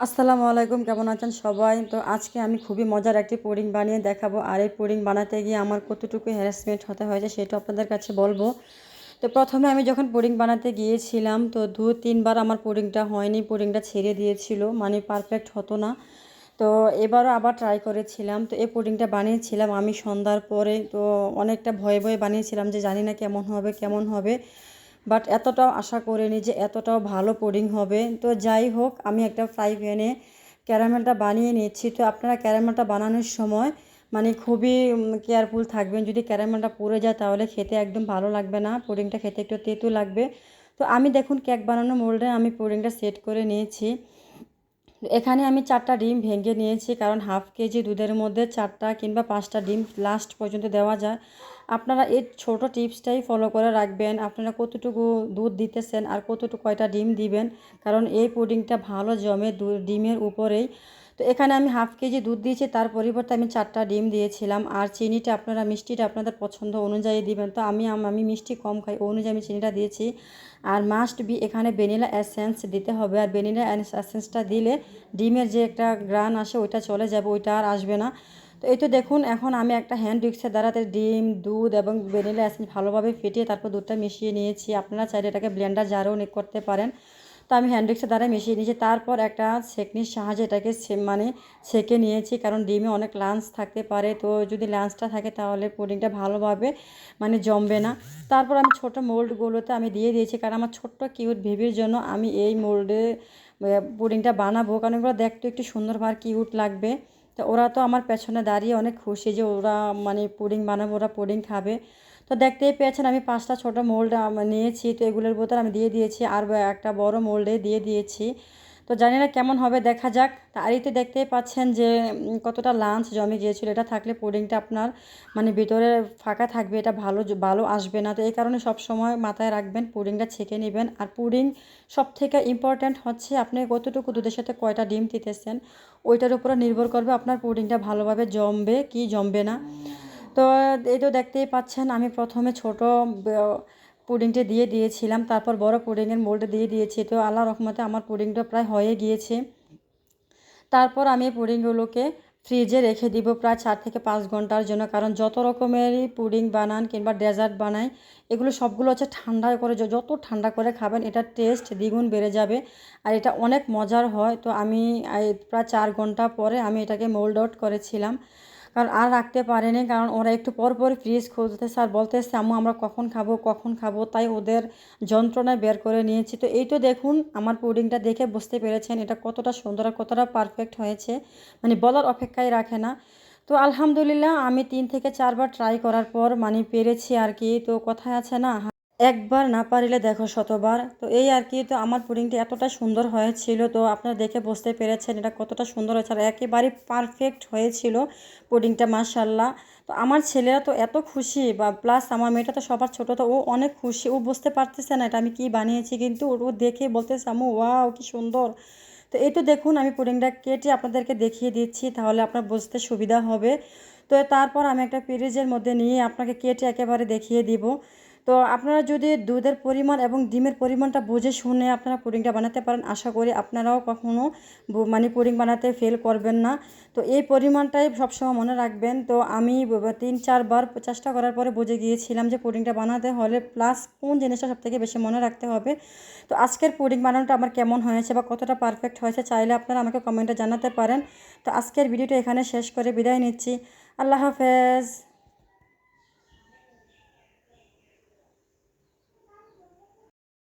আসসালামু আলাইকুম, কেমন আছেন সবাই? তো আজকে আমি খুবই মজার একটি পুডিং বানিয়ে দেখাবো। আর এই পুডিং বানাতে গিয়ে আমার কতটুকু হ্যারাসমেন্ট হতে হয়েছে সেটা আপনাদের কাছে বলবো। তো প্রথমে আমি যখন পুডিং বানাতে গিয়েছিলাম তো 2-3 বার আমার পুডিংটা হয়নি, পুডিংটা ছেড়ে দিয়েছিল, মানে পারফেক্ট হতো না। তো এবারও আবার ট্রাই করেছিলাম। তো এই পুডিংটা বানিয়েছিলাম আমি সন্ধ্যার পরে। তো অনেকটা ভয়ে ভয়ে বানিয়েছিলাম যে জানি না কেমন হবে। বাট এতটাও আশা করিনি যে এতটাও ভালো পুডিং হবে। তো যাই হোক, আমি একটা ফ্রাই প্যানে ক্যারামেলটা বানিয়ে নিচ্ছি। তো আপনারা ক্যারামেলটা বানানোর সময় মানে খুবই কেয়ারফুল থাকবেন। যদি ক্যারামেলটা পুড়ে যায় তাহলে খেতে একদম ভালো লাগবে না, পুডিংটা খেতে একটু তেতো লাগবে। তো আমি দেখুন কেক বানানো মোল্ডে আমি পুডিংটা সেট করে নিয়েছি। এখানে আমি 4টা ডিম ভেঙে নিয়েছি, কারণ হাফ কেজি দুধের মধ্যে 4টা কিংবা 5টা ডিম লাস্ট পর্যন্ত দেওয়া যায়। আপনারা এই ছোট টিপসটাই ফলো করে রাখবেন, আপনারা কতটুকু দুধ দিতেছেন আর কতটুকু কয়টা ডিম দিবেন, কারণ এই পুডিংটা ভালো জমে ডিমের উপরেই। তো এখানে আমি হাফ কেজি দুধ দিয়েছি, তার পরিবর্তে আমি 4টা ডিম দিয়েছিলাম। আর চিনিটা আপনারা মিষ্টিটা আপনাদের পছন্দ অনুযায়ী দিবেন। তো আমি মিষ্টি কম খাই, ওই অনুযায়ী আমি চিনিটা দিয়েছি। আর মাস্ট বি এখানে ভ্যানিলা এসেন্স দিতে হবে। আর ভ্যানিলা এসেন্সটা দিলে ডিমের যে একটা গ্রান আসে ওইটা চলে যাবে, ওইটা আর আসবে না। তো এই তো দেখুন, এখন আমি একটা হ্যান্ড উইক্সের দ্বারাতে ডিম, দুধ এবং ভ্যানিলা এসেন্স ভালোভাবে ফেটিয়ে তারপর দুধটা মিশিয়ে নিয়েছি। আপনারা চাইলে এটাকে ব্লেন্ডার জারেও করতে পারেন। তো আমি হ্যান্ড উইক্সের দ্বারা মিশিয়ে নিয়েছি। তারপর একটা ছেঁকনির সাহায্যে এটাকে মানে ছেঁকে নিয়েছি, কারণ ডিমে অনেক লাঞ্চ থাকতে পারে। তো যদি লাঞ্চটা থাকে তাহলে পুডিংটা ভালোভাবে মানে জমবে না। তারপর আমি ছোটো মোল্ডগুলোতে আমি দিয়ে দিয়েছি, কারণ আমার ছোট্ট কিউট বেবির জন্য আমি এই মোল্ডে পুডিংটা বানাবো, কারণ এগুলো দেখতে একটু সুন্দর আর কিউট লাগবে। তো ওরা তো আমার পেছনে দাঁড়িয়ে অনেক খুশি যে ওরা মানে পুডিং বানাবো, ওরা পুডিং খাবে। তো দেখতেই পেয়েছেন আমি 5টা ছোটো মোল্ড নিয়েছি। তো এগুলোর বোতল আমি দিয়ে দিয়েছি, আর একটা বড় মোল্ডে দিয়ে দিয়েছি। তো জানি না কেমন হবে, দেখা যাক। আর এই তো দেখতেই পাচ্ছেন যে কতটা লাঞ্চ জমে গিয়েছিল। এটা থাকলে পুডিংটা আপনার মানে ভিতরে ফাঁকা থাকবে, এটা ভালো আসবে না। তো এই কারণে সব সময় মাথায় রাখবেন, পুডিংটা ছেঁকে নেবেন। আর পুডিং সবথেকে ইম্পর্ট্যান্ট হচ্ছে আপনি কতটুকু দুধের সাথে কয়টা ডিম দিতেছেন, ওইটার উপরে নির্ভর করবে আপনার পুডিংটা ভালোভাবে জমবে কি জমবে না। তো এই তো দেখতেই পাচ্ছেন আমি প্রথমে ছোট পুডিংটা দিয়ে দিয়েছিলাম, তারপর বড় পুডিংয়ের মোল্ডে দিয়ে দিয়েছি। তো আল্লাহর রহমতে আমার পুডিংটা প্রায় হয়ে গিয়েছে। তারপর আমি পুডিংগুলোকে ফ্রিজে রেখে দিব প্রায় 4 থেকে 5 ঘন্টার জন্য, কারণ যত রকমেরই পুডিং বানান কিংবা ডেজার্ট বানাই এগুলো সবগুলো হচ্ছে ঠান্ডা করে, যত ঠান্ডা করে খাবেন এটার টেস্ট দ্বিগুণ বেড়ে যাবে আর এটা অনেক মজার হয়। তো আমি প্রায় 4 ঘন্টা পরে আমি এটাকে মোল্ড আউট করেছিলাম, কারণ আর রাখতে পারেনি, কারণ ওরা একটু পর পর ফ্রিজ খুলতেছে আর বলতেছে আম্মু আমরা কখন খাবো, তাই ওদের যন্ত্রণায় বের করে নিয়েছি। তো এই তো দেখুন আমার পুডিংটা দেখে বুঝতে পেরেছেন এটা কতটা সুন্দর আর কতটা পারফেক্ট হয়েছে, মানে বলার অপেক্ষায় রাখে না। তো আলহামদুলিল্লাহ আমি 3 থেকে 4 বার ট্রাই করার পর মানে পেরেছি আর কি। তো কথায় আছে না, একবার না পারিলে দেখো শতবার। তো এই আর কি। তো আমার পুডিংটা এতটা সুন্দর হয়েছিল, তো আপনারা দেখে বুঝতে পেরেছেন এটা কতটা সুন্দর হয়েছে আর একেবারে পারফেক্ট হয়েছিল পুডিংটা, মাশাল্লাহ। তো আমার ছেলেরা তো এত খুশি, বা প্লাস আমার মেয়েটা তো সবার ছোটো, তো ও অনেক খুশি। ও বুঝতে পারতেছে না এটা আমি কি বানিয়েছি, কিন্তু ও দেখে বলতেছে আম্মু ওয়াও কি সুন্দর। তো এই তো দেখুন আমি পুডিংটা কেটে আপনাদেরকে দেখিয়ে দিচ্ছি, তাহলে আপনার বুঝতে সুবিধা হবে। তো তারপর আমি একটা পিরিজের মধ্যে নিয়ে আপনাকে কেটে একেবারে দেখিয়ে দিব। তো আপনারা যদি দুধের পরিমাণ এবং ডিমের পরিমাণটা বুঝে শুনে আপনারা পুডিংটা বানাতে পারেন, আশা করি আপনারাও কখনও মানে পুডিং বানাতে ফেল করবেন না। তো এই পরিমাণটাই সবসময় মনে রাখবেন। তো আমি 3-4 বার চেষ্টা করার পরে বুঝে গিয়েছিলাম যে পুডিংটা বানাতে হলে প্লাস কোন জিনিসটা সবথেকে বেশি মনে রাখতে হবে। তো আজকের পুডিং বানানোটা আমার কেমন হয়েছে বা কতটা পারফেক্ট হয়েছে চাইলে আপনারা আমাকে কমেন্টে জানাতে পারেন। তো আজকের ভিডিওটা এখানে শেষ করে বিদায় নিচ্ছি। আল্লাহ হাফেজ।